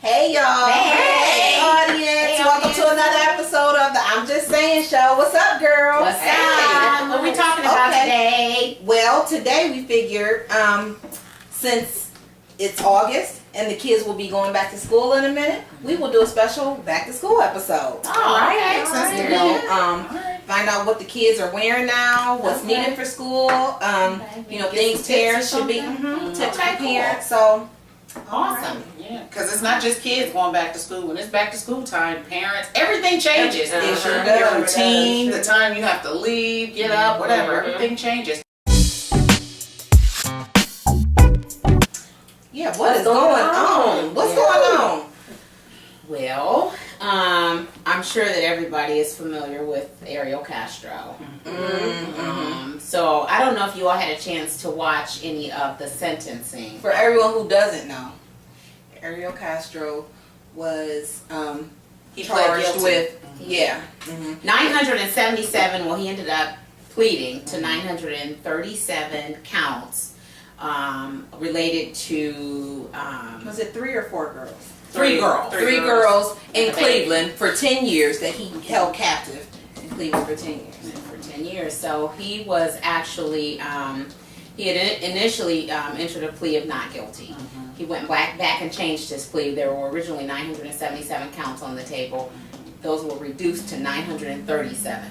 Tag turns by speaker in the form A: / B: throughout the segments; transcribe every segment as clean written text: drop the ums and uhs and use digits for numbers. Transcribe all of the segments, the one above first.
A: Hey y'all.
B: Hey,
A: audience.
B: Hey,
A: Welcome to another episode of the I'm Just Saying show. What's up, girls?
B: What's up? What are we talking about today?
A: Well, today we figured since it's August and the kids will be going back to school in a minute, we will do a special back to school episode.
B: Okay.
A: Find out what the kids are wearing now, what's needed for school, things parents should be tips for parents. So
B: Awesome.
C: Yeah, because it's not just kids going back to school. When it's back to school time, parents, everything changes.
A: It sure
C: Your
A: does.
C: routine, the time you have to leave, get up, whatever, everything changes.
A: yeah, what is going on? What's going on?
B: Well, I'm sure that everybody is familiar with Ariel Castro. So I don't know if you all had a chance to watch any of the sentencing.
A: For everyone who doesn't know, Ariel Castro was
C: He pled
A: charged
C: guilty.
A: with
B: 977, well, he ended up pleading to 937 counts related to...
A: was it 3 or 4 girls?
B: Three girls.
A: Three girls in Cleveland for 10 years that he held captive in Cleveland for 10 years.
B: So he was actually, he had initially entered a plea of not guilty. He went back and changed his plea. There were originally 977 counts on the table. Those were reduced to 937.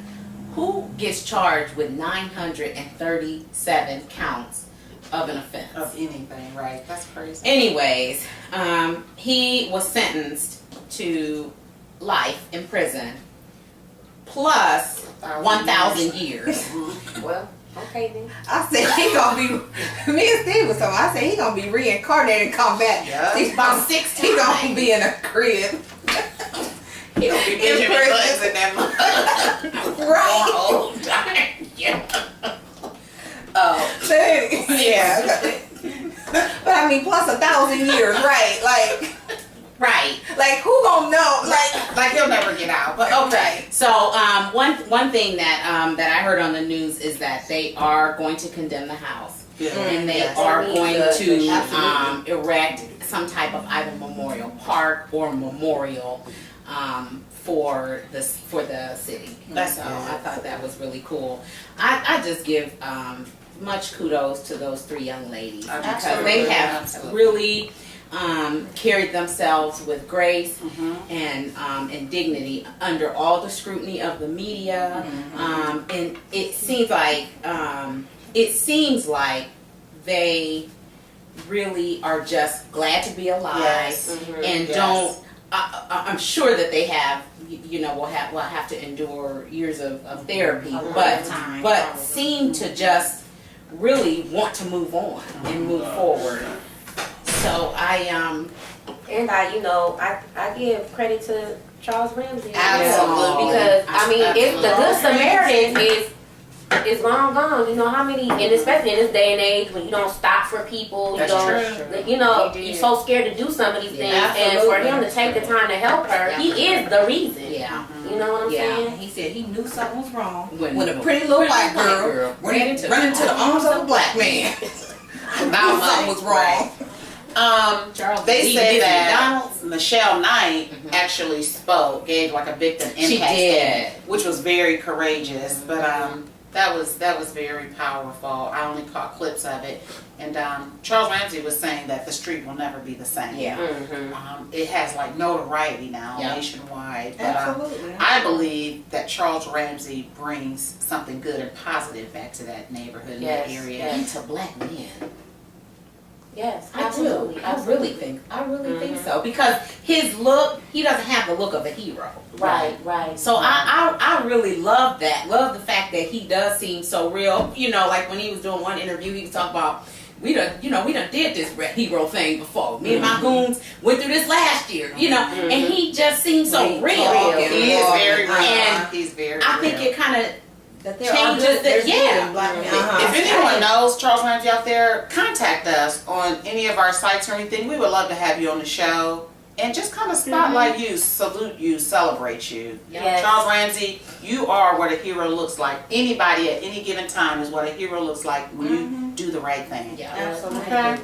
B: Who gets charged with 937 counts of an offense?
C: Of anything, right? That's crazy.
B: Anyways, he was sentenced to life in prison plus 1,000 years.
D: Well, okay then.
A: I said he gonna be. Me and Steve was talking. I said he gonna be reincarnated and come back.
C: Yeah.
A: He's
B: About 6
A: He gonna
B: times.
A: be in a crib.
C: He don't be Benjamin Buttons in that mother.
A: Right.
C: Oh, yeah.
A: Yeah. But I mean, plus 1,000 years, right?
B: Right.
A: Like who gonna know?
C: Like he'll never get out. But okay.
B: So one thing that that I heard on the news is that they are going to condemn the house, and they are going to erect some type of either memorial park or memorial for the city.
C: That's
B: so
C: good.
B: I thought that was really cool. I just give much kudos to those 3 young ladies because they have really carried themselves with grace and dignity under all the scrutiny of the media, and it seems like they really are just glad to be alive and don't. I'm sure that they have, will have to endure years of therapy, but seem to just really want to move on and move forward. So I
D: give credit to Charles Ramsey.
C: Absolutely.
D: Because if the Good Samaritan is long gone, you know how many, and especially in this day and age when you don't stop for people,
C: That's true.
D: you're so scared to do some of these things, and for him to take the time to help her, he is the reason.
B: Yeah.
D: You know what I'm saying?
A: He said he knew something was wrong
B: When
A: when a pretty little white girl ran into the arms of a black man.
C: Now
A: Something was wrong.
B: Charles,
C: They say that
B: McDonald's.
C: Michelle Knight actually gave like a victim impact
B: She did.
C: statement, which was very courageous. But that was very powerful. I only caught clips of it, and Charles Ramsey was saying that the street will never be the same.
B: Yeah.
C: It has like notoriety now nationwide. But
A: Absolutely.
C: I believe that Charles Ramsey brings something good and positive back to that neighborhood and that area.
B: And to black men.
D: Yes,
B: I
D: absolutely.
B: do. I really think so, because his look, he doesn't have the look of a hero.
D: Right.
B: So I really love that. Love the fact that he does seem so real. Like when he was doing one interview, he was talking about we done did this hero thing before. Me and my goons went through this last year. And he just seems so real.
C: He is very real.
B: And
C: He's very
B: I
C: real.
B: think it kind of
A: That there are
B: changes
A: good, there's
B: the
A: good in black men.
C: If anyone knows Charles Ramsey out there, contact us on any of our sites or anything. We would love to have you on the show. and just kind of spotlight you, salute you, celebrate you.
D: Yes.
C: Charles Ramsey, you are what a hero looks like. Anybody at any given time is what a hero looks like when you do the right thing.
B: Yeah.
D: Absolutely.
C: Okay.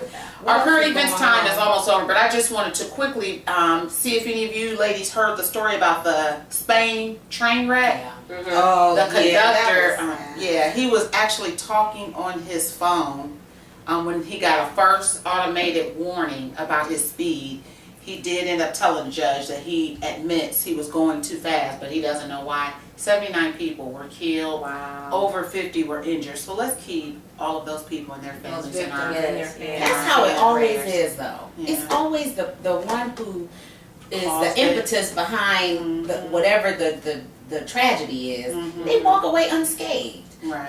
C: Our current events time is almost over, but I just wanted to quickly see if any of you ladies heard the story about the Spain train wreck.
B: Yeah.
A: Oh,
C: The conductor,
A: yeah,
C: he was actually talking on his phone when he got a first automated warning about his speed. He did end up telling the judge that he admits he was going too fast, but he doesn't know why. 79 people were killed.
D: Wow.
C: Over 50 were injured. So let's keep all of those people and their families in our
D: Yes.
B: That's how it always
C: prayers.
B: is, though.
C: Yeah.
B: It's always the one who is
C: Caused
B: the
C: it.
B: impetus behind whatever the tragedy is.
C: Mhm.
B: They walk away unscathed.
C: Right.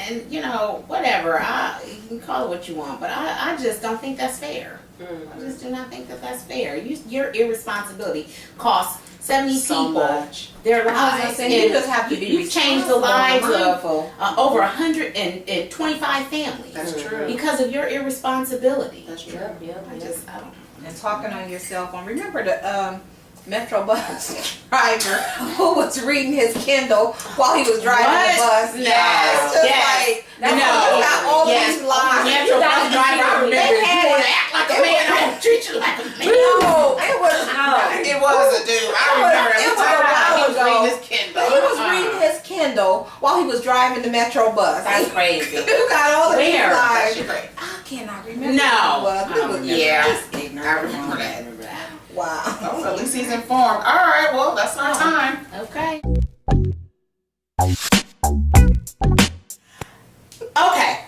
B: And you know, whatever. You can call it what you want, but I just don't think that's fair. I just do not think that that's fair. Your irresponsibility costs 70
C: So
B: people
C: much.
B: their
A: I was gonna
B: lives.
A: say, you
B: and
A: just have to be
B: you've changed the lives of
A: responsible.
B: over 125 families
C: That's true.
B: because of your irresponsibility.
C: That's true.
D: Yep, yep,
B: I
D: yep.
B: just, I don't.
A: And talking on your cell phone. Remember the Metro bus driver who was reading his Kindle while he was driving
B: What?
A: the bus?
B: No.
A: It's just
B: Yes.
A: like,
B: No.
A: you got all
B: Yes.
A: these lies.
B: Metro bus driver, I remember
A: They
B: if
A: had
B: you want
A: it.
B: to act like a man, I'm going to treat you like a man.
A: No, it was.
C: It was a dude. I remember
A: It was a
C: every time
A: while
C: he was
A: ago.
C: reading his Kindle.
A: He was reading his Kindle while he was driving the Metro bus.
D: That's crazy.
A: You got all of these
B: Where?
A: lies.
C: That's great.
A: I cannot remember.
B: No.
A: Who it was.
C: Yeah.
A: Just ignorant.
C: I remember that.
A: Wow.
C: Oh, at least he's informed. All right, well, that's our time.
B: Okay.
C: Okay.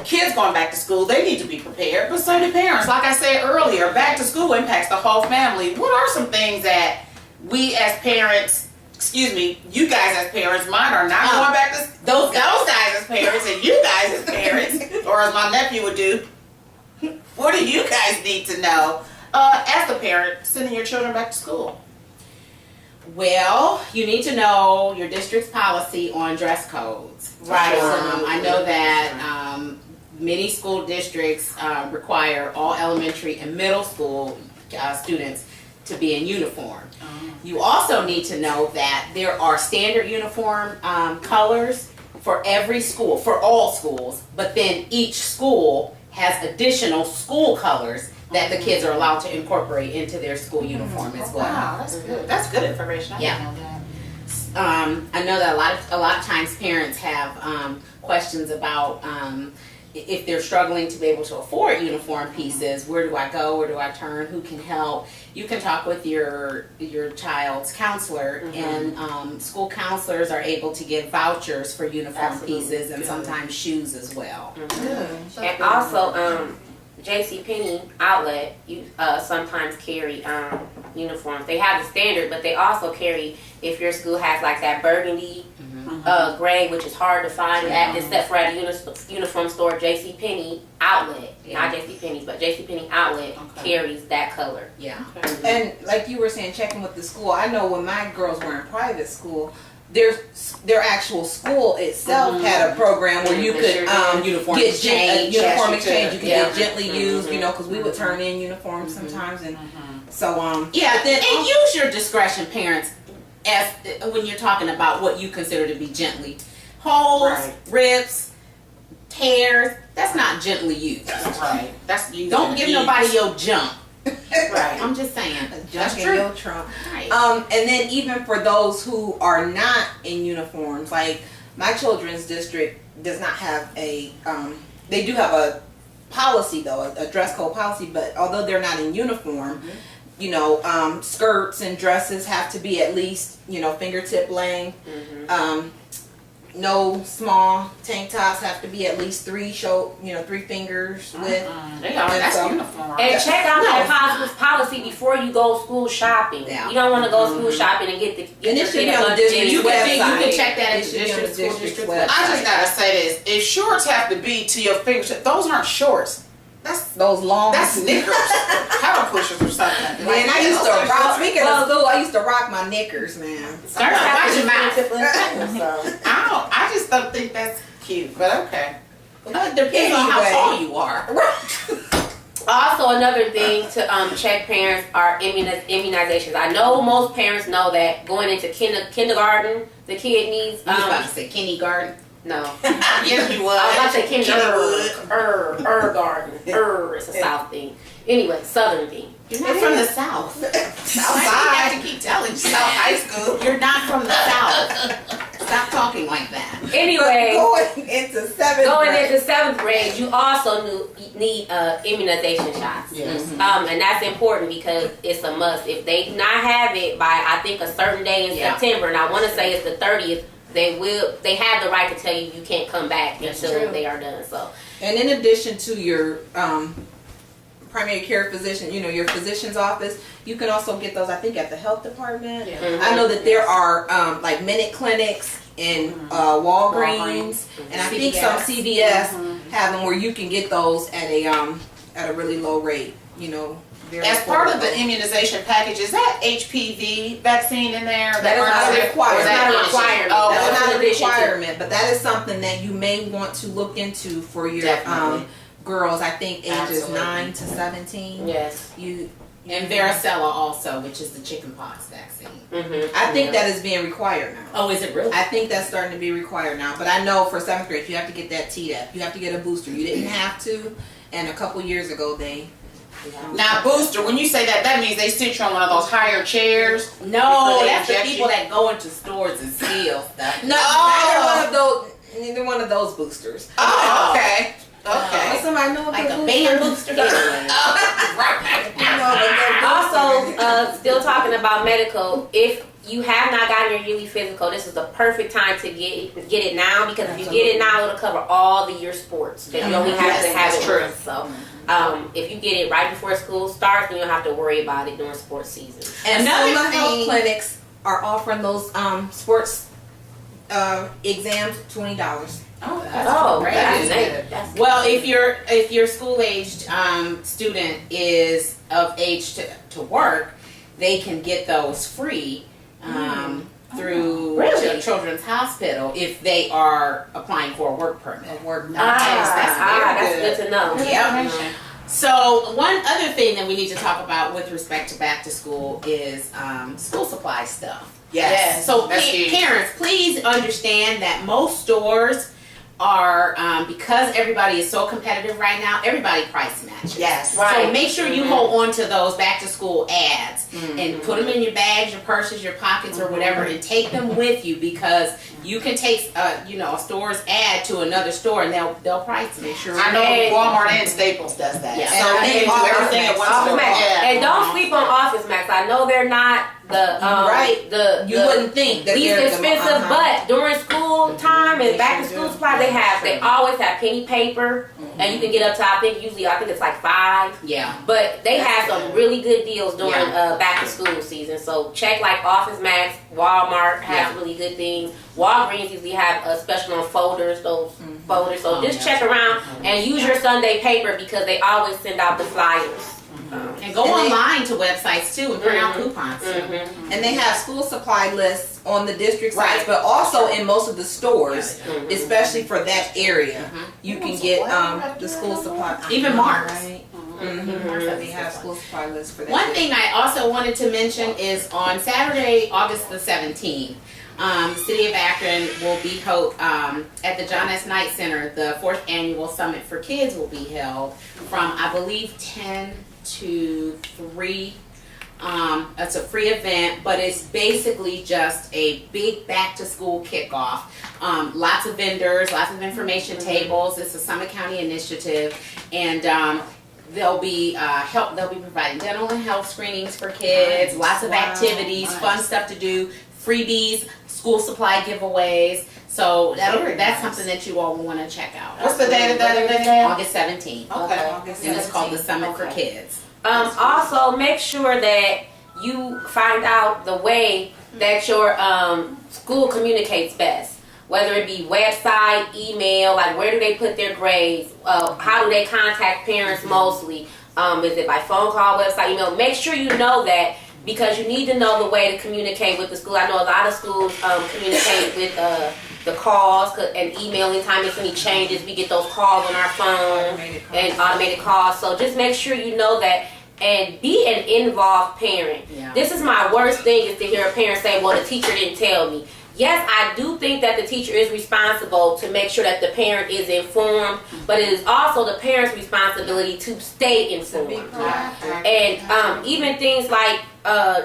C: Kids going back to school, they need to be prepared, but so do parents. Like I said earlier, back to school impacts the whole family. What are some things that we as parents, you guys as parents, mine are not going back to those guys as parents and you guys as parents, or as my nephew would do, what do you guys need to know as the parent sending your children back to school?
B: Well, you need to know your district's policy on dress codes.
C: Right.
B: I know that many school districts require all elementary and middle school students to be in uniform. You also need to know that there are standard uniform colors for every school, for all schools, but then each school has additional school colors that the kids are allowed to incorporate into their school uniform as well.
C: Wow, that's good. That's good information. I
B: Yeah.
C: didn't know that.
B: I know that a lot of times parents have questions about if they're struggling to be able to afford uniform pieces. Where do I go? Where do I turn? Who can help? You can talk with your child's counselor, and school counselors are able to give vouchers for uniform
D: Absolutely.
B: pieces and sometimes shoes as well.
D: And also, JCPenney outlet, you sometimes carry uniforms. They have the standard, but they also carry, if your school has like that burgundy gray, which is hard to find except for at a uniform store, JCPenney outlet, not JCPenney's, but JCPenney outlet carries that color.
B: Yeah.
A: And like you were saying, checking with the school. I know when my girls were in private school, their actual school itself had a program where you could
B: Uniform
A: get
B: exchange.
A: uniform
C: Yes, you
A: exchange.
C: could.
A: You could get gently used, you know, because we would turn in uniforms sometimes, and so
B: Yeah,
A: but then
B: and use your discretion, parents, as when you're talking about what you consider to be gently. Holes,
C: Right.
B: rips, tears, that's not gently used.
C: Right. That's
B: Don't give nobody your junk.
C: Right.
B: I'm just saying.
A: junk in your trunk.
B: Right.
A: And then even for those who are not in uniforms, like my children's district does not have a, they do have a policy though, a dress code policy, but although they're not in uniform, you know, skirts and dresses have to be at least, you know, fingertip length. No small tank tops have to be at least 3 fingers width.
C: That's
A: so-
C: uniform.
D: And check out that policy before you go school shopping.
B: Yeah.
D: You don't want to go school shopping and get
A: And it should be
D: a
A: on the
D: bunch of
A: district's
B: you
D: things.
B: can
A: website.
B: check that at
A: It
B: the
A: should be on
B: district school
A: district's
B: district
A: website.
C: I just gotta say this: if shorts have to be to your fingertips, those aren't shorts.
A: Those long.
C: That's knickers, paddle pushers or something.
A: Man, I used to
C: those
A: rock.
C: are-
A: Speaking of school, I used to rock my knickers, man.
B: Skirts watch your mouth.
C: I just don't think that's cute, but okay.
B: Depends on how
A: Anyway.
B: tall you are.
D: Also, another thing to check parents are immunizations. I know most parents know that going into kindergarten, the kid needs.
B: I was about to say kindergarten.
D: No.
C: Yes, you would.
D: I was about to say kindergarten. Garden. It's a South thing. Anyway, Southern thing.
B: You're not from the South.
C: South side. You have to keep telling you. South high school.
B: You're not from the South. Stop talking like that.
D: Anyway,
A: Going into seventh grade,
D: you also need immunization shots.
C: Yes.
D: And that's important because it's a must. If they do not have it by, I think, a certain day in September, and I want to say it's the 30th, they have the right to tell you you can't come back until they are done. So,
A: and in addition to your primary care physician, your physician's office, you can also get those, I think, at the health department.
C: Yeah.
D: Mhm.
A: I know that there are like minute clinics in Walgreens, and I think some CVS have them where you can get those at a really low rate. Very
C: As part of
A: affordable.
C: the immunization package, is that HPV vaccine in there?
A: That is not a requirement.
D: It's not a requirement.
C: Oh,
A: That's
D: That's
A: not
D: in
A: a
D: addition to-
A: requirement, but that is something that you may want to look into for your
C: Definitely.
A: girls. I think ages
C: Absolutely.
A: 9 to 17.
D: yes.
B: And varicella also, which is the chickenpox vaccine.
D: Mm-hmm.
A: I think that is being required now.
B: Oh, is it really?
A: I think that's starting to be required now. But I know for 7th grade, you have to get that Tdap. You have to get a booster. You didn't have to, and a couple years ago they.
C: Now, booster, when you say that means they sit you on one of those higher chairs?
B: No,
C: Before they
B: that's the
C: inject
B: people
C: you?
B: that go into stores and steal stuff.
A: No, neither one of those boosters.
C: Oh, okay. Okay.
A: Does somebody know
B: Like
A: the
B: a band booster.
D: Also, still talking about medical, if you have not gotten your yearly physical, this is the perfect time to get it now, because if you get it now, it'll cover all the year sports. Because you only have to have it once. So, if you get it right before school starts, then you don't have to worry about it during sports season.
A: And
C: Another
A: some health
C: thing-
A: clinics are offering those sports exams $20.
C: Oh,
B: great.
D: That's
C: That is
D: nice.
C: good.
D: That's
B: Well, if your school aged student is of age to work, they can get those free through
D: Really?
B: Children's Hospital if they are applying for a work permit.
D: that's good to know.
B: Yep. So one other thing that we need to talk about with respect to back to school is school supply stuff.
C: Yes.
B: So
C: That's huge.
B: parents, please understand that most stores are, because everybody is so competitive right now, everybody price matches.
C: Yes.
D: Right.
B: So make sure you hold on to those back to school ads and put them in your bags, your purses, your pockets, or whatever, and take them with you, because you can take a store's ad to another store and they'll price make sure.
C: I know Walmart and Staples does that.
B: Yeah.
C: So they can do everything at one
D: Office
C: store.
D: Max.
C: Yeah.
D: And don't sleep on Office Max. I know they're not
A: You wouldn't think that
D: least
A: they're the-
D: expensive, but during school time and back to school supplies, they always have penny paper, and you can get up to I think it's like $5.
B: Yeah.
D: But they have some really good deals during back to school season. So check like Office Max, Walmart has really good things. Walgreens usually have a special on folders, those folders. So just check around and use your Sunday paper because they always send out the flyers.
B: And go online to websites too and print out coupons.
A: And they have school supply lists on the district sites,
C: Right.
A: but also in most of the stores, especially for that area. You can get the school supply.
B: Even Mark's.
A: Right? They have school supply lists for that.
B: One thing I also wanted to mention is on Saturday, August the 17th, the City of Akron will be at the John S. Knight Center. The 4th Annual Summit for Kids will be held from, I believe, 10 to 3. It's a free event, but it's basically just a big back to school kickoff. Lots of vendors, lots of information tables. It's a Summit County initiative, and they'll be providing dental and health screenings for kids. Lots of activities, fun stuff to do, freebies, school supply giveaways. So that's something that you all will want to check out.
C: What's the date of that event?
B: August 17th.
C: Okay.
B: And it's called the Summit for Kids.
D: Also, make sure that you find out the way that your school communicates best. Whether it be website, email, like where do they put their grades? How do they contact parents mostly? Is it by phone call, website, email? Make sure you know that, because you need to know the way to communicate with the school. I know a lot of schools communicate with the calls and email anytime there's any changes. We get those calls on our phone and automated calls. So just make sure you know that and be an involved parent.
B: Yeah.
D: This is my worst thing is to hear a parent say, well, the teacher didn't tell me. Yes, I do think that the teacher is responsible to make sure that the parent is informed, but it is also the parent's responsibility to stay informed. And even things like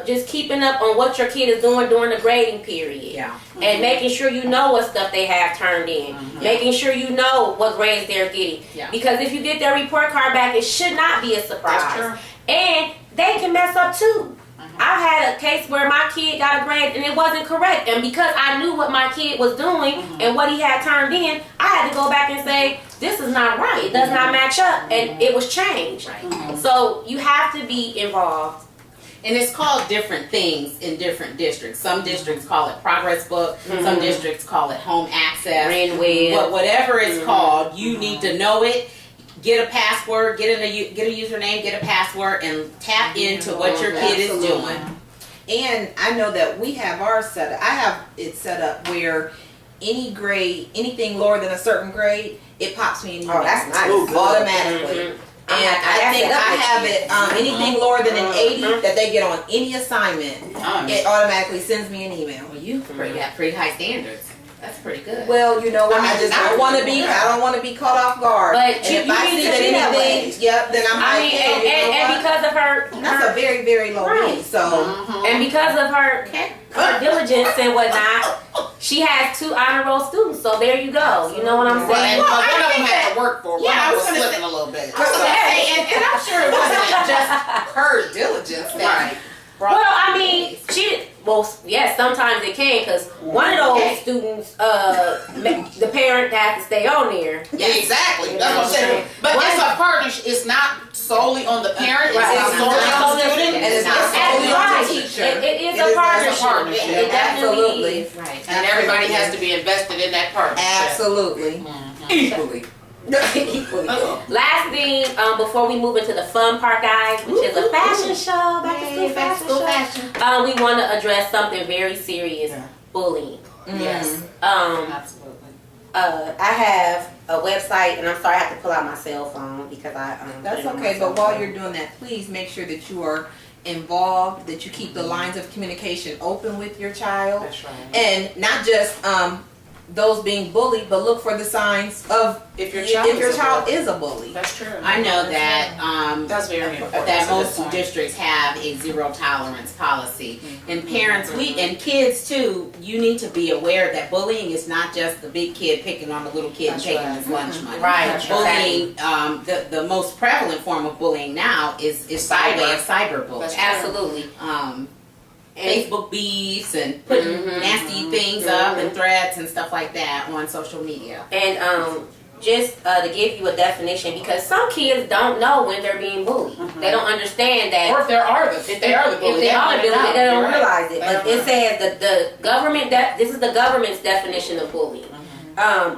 D: just keeping up on what your kid is doing during the grading period.
B: Yeah.
D: And making sure you know what stuff they have turned in. Making sure you know what grades they're getting.
B: Yeah.
D: Because if you get their report card back, it should not be a surprise.
C: That's true.
D: And they can mess up too. I've had a case where my kid got a grade and it wasn't correct, and because I knew what my kid was doing and what he had turned in, I had to go back and say, this is not right, it does not match up, and it was changed. So you have to be involved.
B: And it's called different things in different districts. Some districts call it progress book. Some districts call it home access.
D: Renweb.
B: Whatever it's called, you need to know it. Get a password, get a username, get a password, and tap into what your kid is doing.
A: And I know that we have ours set up. I have it set up where any grade, anything lower than a certain grade, it pops me an email.
D: Oh, that's nice.
A: Automatically. And I think I have it, anything lower than an 80 that they get on any assignment, it automatically sends me an email.
B: Well, you got pretty high standards. That's pretty good.
A: Well, you know what? I just don't want to be. I don't want to be caught off guard.
D: But
A: and if I see that anything, then I'm
D: I
A: like,
D: mean,
A: hey, you know
D: and
A: what?
D: because of her,
A: That's a very, very low
D: Right.
A: rate. So
D: and because of her diligence and whatnot, she has 2 honor roll students. So there you go. You know what I'm saying?
C: And one of them had to work for. One
B: I
C: was
B: was gonna
C: slipping a little bit.
B: and I'm sure it wasn't just her diligence that
D: Well, I mean, yes, sometimes it can, because one of those students, the parent has to stay on there.
C: Yeah, exactly. That's what I'm saying. But it's a partnership. It's not solely on the parent.
D: Right.
C: It's not solely on the student.
A: And it's not solely on the teacher.
D: It is a partnership.
C: partnership.
D: It definitely
A: Absolutely.
D: is.
B: right.
C: And everybody has to be invested in that partnership.
A: absolutely.
B: Equally.
D: Equally. Last thing, before we move into the fun part, guys, which is a fashion show, back to school fashion show. We want to address something very serious: bullying.
C: Yes.
B: Absolutely.
D: I have a website, and I'm sorry I have to pull out my cell phone because
A: That's okay. But while you're doing that, please make sure that you are involved, that you keep the lines of communication open with your child,
C: That's right.
A: and not just those being bullied, but look for the signs of
C: If your
A: child is a bully.
C: That's true.
B: I know that
C: That's very important.
B: that
C: That's a good
B: most
C: point.
B: districts have a zero tolerance policy. And parents, and kids too, you need to be aware that bullying is not just the big kid picking on the little kid and
C: That's
B: taking
C: right.
B: his lunch money.
D: Right.
B: Bullying, the most prevalent form of bullying now is by way of cyberbullying.
C: That's
D: Absolutely.
B: Facebook beefs and putting nasty things up and threats and stuff like that on social media.
D: And just to give you a definition, because some kids don't know when they're being bullied. They don't understand that.
C: Or if they are the bully,
D: If they are the bully, they don't realize it. But it says that the government, this is the government's definition of bullying.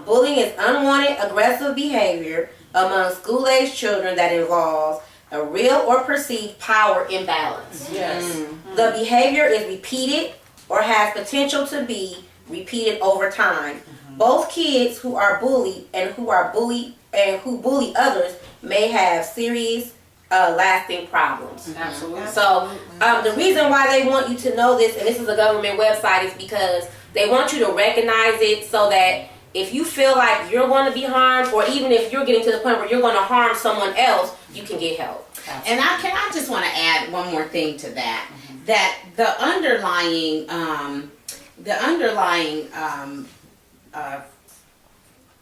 D: Bullying is unwanted, aggressive behavior among school-aged children that involves a real or perceived power imbalance.
C: Yes.
D: The behavior is repeated or has potential to be repeated over time. Both kids who are bullied and who bully others may have serious, lasting problems.
C: Absolutely.
D: So the reason why they want you to know this, and this is a government website, is because they want you to recognize it so that if you feel like you're going to be harmed, or even if you're getting to the point where you're going to harm someone else, you can get help.
B: And I just want to add one more thing to that. That the underlying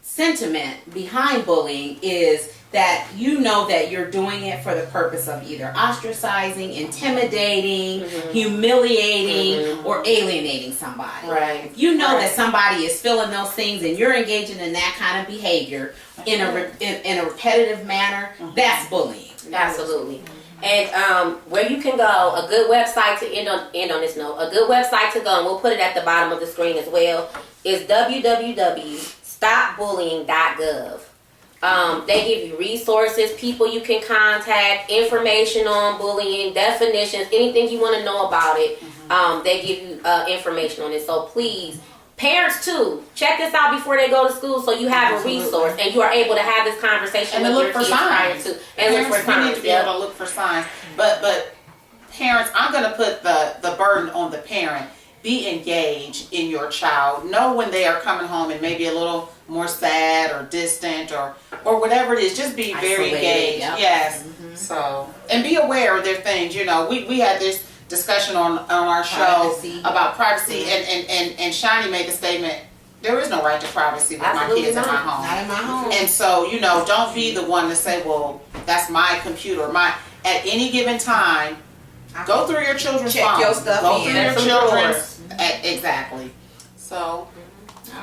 B: sentiment behind bullying is that you know that you're doing it for the purpose of either ostracizing, intimidating, humiliating, or alienating somebody.
D: Right.
B: If you know that somebody is feeling those things and you're engaging in that kind of behavior in a repetitive manner, that's bullying.
D: Absolutely. And where you can go, a good website to end on this note, a good website to go, and we'll put it at the bottom of the screen as well, is www.stopbullying.gov. They give you resources, people you can contact, information on bullying, definitions, anything you want to know about it. They give you information on it. So please Parents too, check this out before they go to school, so you have
A: Absolutely.
D: a resource and you are able to have this conversation
C: And
D: with
C: to look
D: your
C: for
D: kids prior
C: signs.
D: to, and look for
C: Parents, we need
D: signs.
C: to be able to look for signs. But parents, I'm going to put the burden on the parent. Be engaged in your child. Know when they are coming home and maybe a little more sad or distant or whatever it is. Just be very
B: Isolated,
C: engaged.
B: yep.
C: Yes. So, and be aware of their things. You know, we had this discussion on our show
A: Privacy.
C: about privacy, and Shani made the statement, there is no right to privacy with
D: Absolutely
C: my kids in my
D: not.
C: home.
A: Not in my home.
C: And so, you know, don't be the one to say, well, that's my computer. At any given time, go through your children's
A: Check
C: phone.
A: your stuff
C: Go
A: in.
C: through your
D: Some
C: children's. Exactly. So,
B: All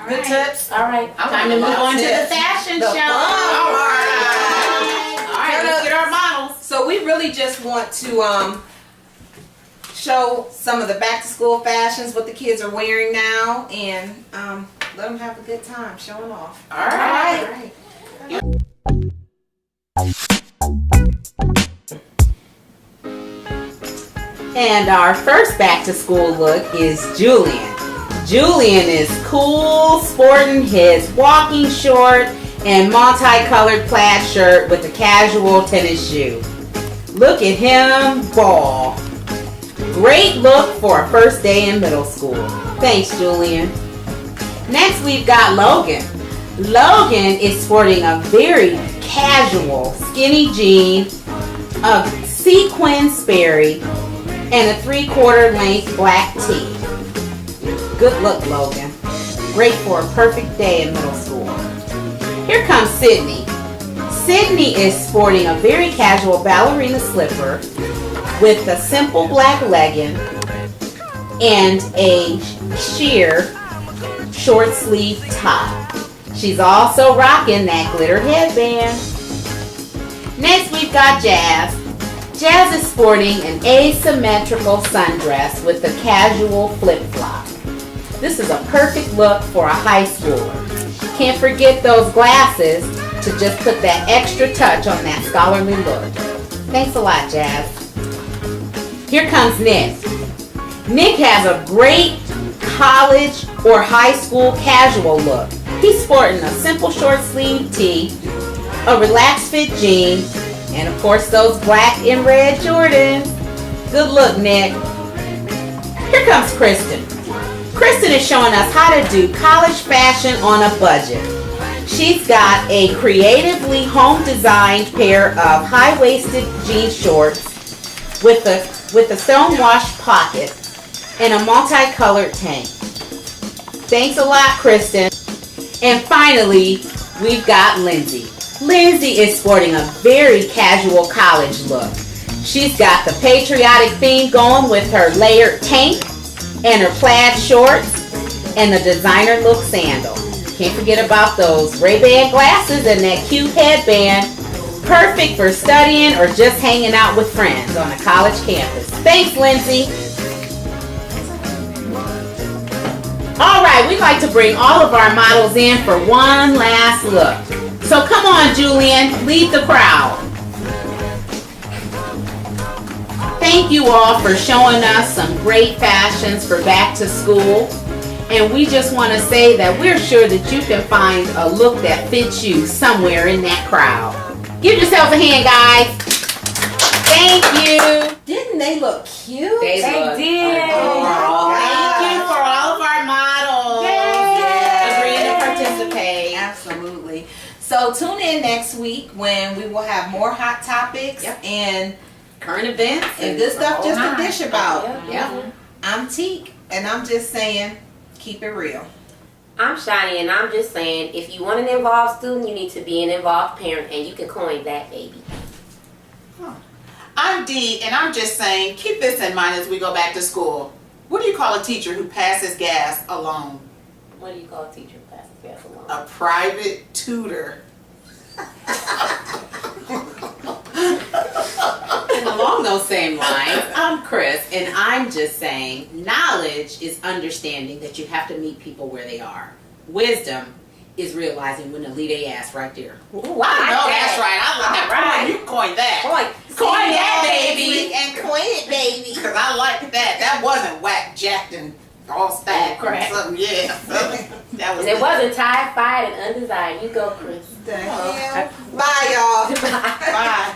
C: good
B: right.
C: tips.
D: All right.
B: Time to move on to the fashion
A: The
B: show.
A: fun
B: All
A: part.
B: right, let's get our models.
A: So we really just want to show some of the back to school fashions, what the kids are wearing now, and let them have a good time showing off.
C: All right.
A: All right.
B: And our first back to school look is Julian. Julian is cool, sporting his walking short and multicolored plaid shirt with a casual tennis shoe. Look at him ball. Great look for a first day in middle school. Thanks, Julian. Next, we've got Logan. Logan is sporting a very casual skinny jean, a sequin Sperry, and a 3/4 length black tee. Good look, Logan. Great for a perfect day in middle school. Here comes Sydney. Sydney is sporting a very casual ballerina slipper with a simple black legging and a sheer short sleeve top. She's also rocking that glitter headband. Next, we've got Jazz. Jazz is sporting an asymmetrical sundress with a casual flip-flop. This is a perfect look for a high schooler. Can't forget those glasses to just put that extra touch on that scholarly look. Thanks a lot, Jazz. Here comes Nick. Nick has a great college or high school casual look. He's sporting a simple short sleeve tee, a relaxed fit jean, and of course those black and red Jordans. Good look, Nick. Here comes Kristen. Kristen is showing us how to do college fashion on a budget. She's got a creatively home-designed pair of high-waisted jean shorts with a stone-washed pocket and a multicolored tank. Thanks a lot, Kristen. And finally, we've got Lindsay. Lindsay is sporting a very casual college look. She's got the patriotic theme going with her layered tank and her plaid shorts and the designer look sandal. Can't forget about those Ray-Ban glasses and that cute headband. Perfect for studying or just hanging out with friends on a college campus. Thanks, Lindsay. All right, we'd like to bring all of our models in for one last look. So come on, Julian, lead the crowd. Thank you all for showing us some great fashions for back to school. And we just want to say that we're sure that you can find a look that fits you somewhere in that crowd. Give yourselves a hand, guys. Thank you.
A: Didn't they look cute?
B: They
D: They
B: look
D: did.
B: adorable. Thank you
A: Yes.
B: for all of our models. Agreeing to participate.
A: Absolutely. So tune in next week when we will have more hot topics
B: Yep.
A: and
B: Current events
A: good stuff just to
C: nine.
A: dish about.
B: Yeah.
A: I'm Teak, and I'm just saying, keep it real.
D: I'm Shani, and I'm just saying, if you want an involved student, you need to be an involved parent, and you can coin that, baby.
C: I'm Dee, and I'm just saying, keep this in mind as we go back to school. What do you call a teacher who passes gas alone?
D: What do you call a teacher who passes gas along?
C: A private tutor.
B: And along those same lines, I'm Chris, and I'm just saying, knowledge is understanding that you have to meet people where they are. Wisdom is realizing when to leave their ass right there.
C: Ooh, I know that's right. I like that.
D: Right.
C: You coined that.
D: Coin
C: Coin that, baby.
A: And coin it, baby.
C: Because I like that. That wasn't whack, jacked, and all stacked.
B: Correct.
C: Something, yeah. That was
D: And it wasn't tied, fired, and undesired. You go, Chris.
A: The hell? Bye, y'all.
C: Bye.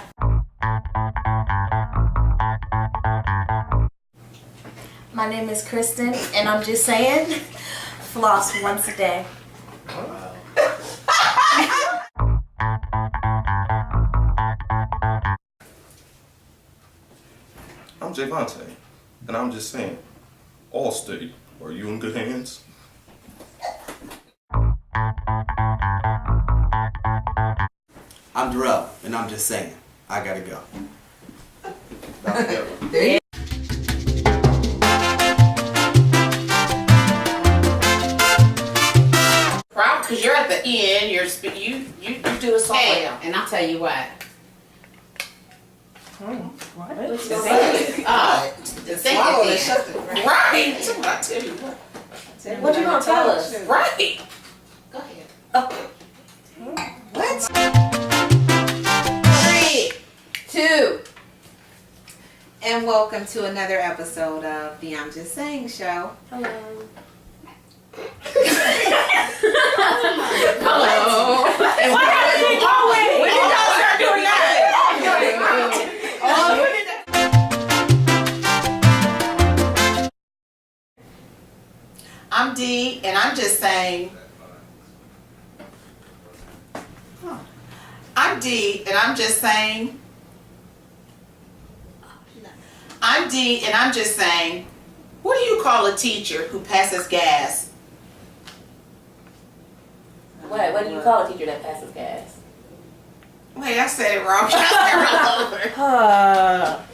E: My name is Kristen, and I'm just saying, floss once a day.
F: I'm Javante, and I'm just saying, Allstate, are you in good hands?
G: I'm Darrell, and I'm just saying, I gotta go.
C: Probably because you're at the end. You do it so
B: Hey,
C: well.
B: and I'll tell you what.
A: Swallow this something.
C: Right. I tell you what.
D: What you gonna tell us?
C: Right.
B: Go ahead.
A: What?
B: 3, 2.
A: And welcome to another episode of the I'm Just Saying show.
D: Hello.
B: Hello. And
D: What happened to you?
C: When did y'all start doing that? I'm Dee, and I'm just saying. I'm Dee, and I'm just saying. I'm Dee, and I'm just saying. What do you call a teacher who passes gas?
D: What do you call a teacher that passes gas?
C: Wait, I said it wrong. I said it all over.